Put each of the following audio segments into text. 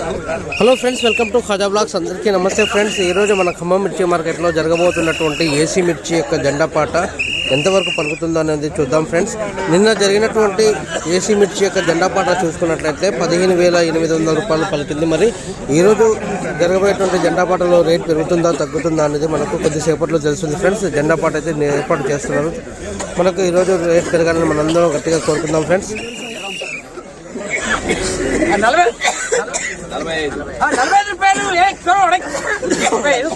Hello friends, welcome to Khaja blogs. అందరికీ నమస్తే friends. ఈరోజు మన ఖమ్మం మిర్చి మార్కెట్లో జరగబోతున్నటువంటి ఏసీ మిర్చి యొక్క జెండా పాట ఎంతవరకు పలుకుతుందో అనేది చూద్దాం ఫ్రెండ్స్. నిన్న జరిగినటువంటి ఏసీ మిర్చి యొక్క జెండా పాట చూసుకున్నట్లయితే 15,800 రూపాయలు పలికింది. మరి ఈరోజు జరగబోయేటువంటి జెండా పాటలో రేట్ పెరుగుతుందా తగ్గుతుందా అనేది మనకు కొద్దిసేపట్లో తెలుస్తుంది ఫ్రెండ్స్. జెండా పాట అయితే ఏర్పాటు చేస్తున్నారు. మనకు ఈరోజు రేట్ పెరగాలని మనందరం గట్టిగా కోరుకుందాం ఫ్రెండ్స్. 45 రూపాయలు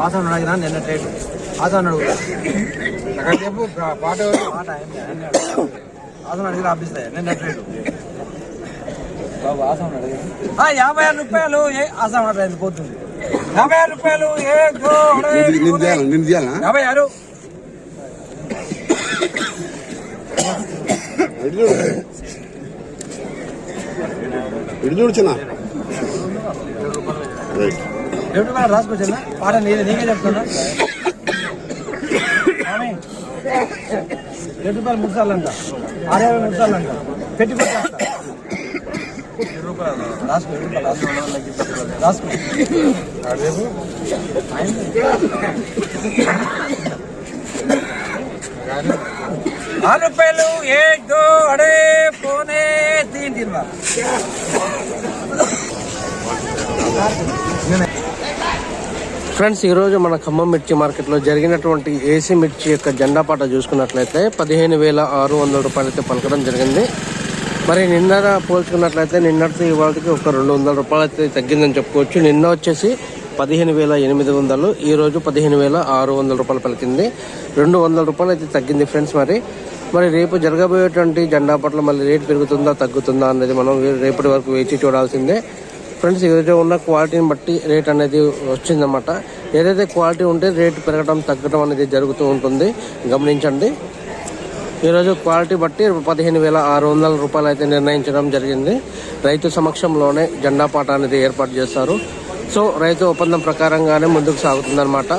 ఆసనం అడిగినా నిన్న రేటు ఆసనం అడుగుతా పాట ఆసనం అడిగి రాపిస్తాయి నిన్న రేటు 56 రూపాయలు ఆసనం అట్లా పోతుంది. 56 రూపాయలు 56 రాసుకొచ్చా పాట నీకే చెప్తున్నా. 7 రూపాయలు 3 సార్లు అంట, 650 3 సార్లు అంట పెట్టుకుంటా రాసుకో. 7 రూపాయలు రాసుకో. 6 రూపాయలు 1 2 अड़े पौने 3 बार. ఫ్రెండ్స్, ఈరోజు మన ఖమ్మం మిర్చి మార్కెట్లో జరిగినటువంటి ఏసీ మిర్చి యొక్క జెండా పాట చూసుకున్నట్లయితే 15,600 రూపాయలు అయితే పలకడం జరిగింది. మరి నిన్న పోల్చుకున్నట్లయితే నిన్నటితో ఇవాళకి ఒక 200 రూపాయలు అయితే తగ్గిందని చెప్పుకోవచ్చు. నిన్న వచ్చేసి 15,800, ఈరోజు 15,600 రూపాయలు పలికింది. 200 రూపాయలు అయితే తగ్గింది ఫ్రెండ్స్. మరి రేపు జరగబోయేటువంటి జెండా పాటలో మళ్ళీ రేట్ పెరుగుతుందా తగ్గుతుందా అనేది మనం రేపటి వరకు వేచి చూడాల్సిందే ఫ్రెండ్స్. ఈరోజు ఉన్న క్వాలిటీని బట్టి రేట్ అనేది వచ్చిందన్నమాట. ఏదైతే క్వాలిటీ ఉంటే రేటు పెరగడం తగ్గడం అనేది జరుగుతూ ఉంటుంది, గమనించండి. ఈరోజు క్వాలిటీ బట్టి 15,600 రూపాయలు అయితే నిర్ణయించడం జరిగింది. రైతు సమక్షంలోనే జెండా పాట అనేది ఏర్పాటు చేస్తారు. సో రైతు ఒప్పందం ప్రకారంగానే ముందుకు సాగుతుందన్నమాట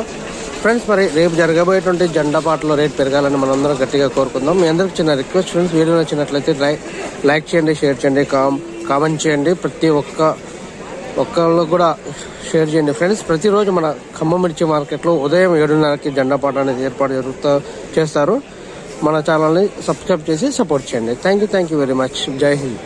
ఫ్రెండ్స్. మరి రేపు జరగబోయేటువంటి జెండా పాటలో రేట్ పెరగాలని మనందరం గట్టిగా కోరుకుందాం. మీ అందరికి చిన్న రిక్వెస్ట్ ఫ్రెండ్స్, వీడియో నచ్చినట్లయితే లైక్ చేయండి, షేర్ చేయండి, కామెంట్ చేయండి. ప్రతి ఒక్కళ్ళు కూడా షేర్ చేయండి ఫ్రెండ్స్. ప్రతిరోజు మన ఖమ్మం మిర్చి మార్కెట్లో ఉదయం 7:30కి జెండా పాట అనేది ఏర్పాటు చేస్తారు. మన ఛానల్ని సబ్స్క్రైబ్ చేసి సపోర్ట్ చేయండి. Thank you very much. జై హింద్.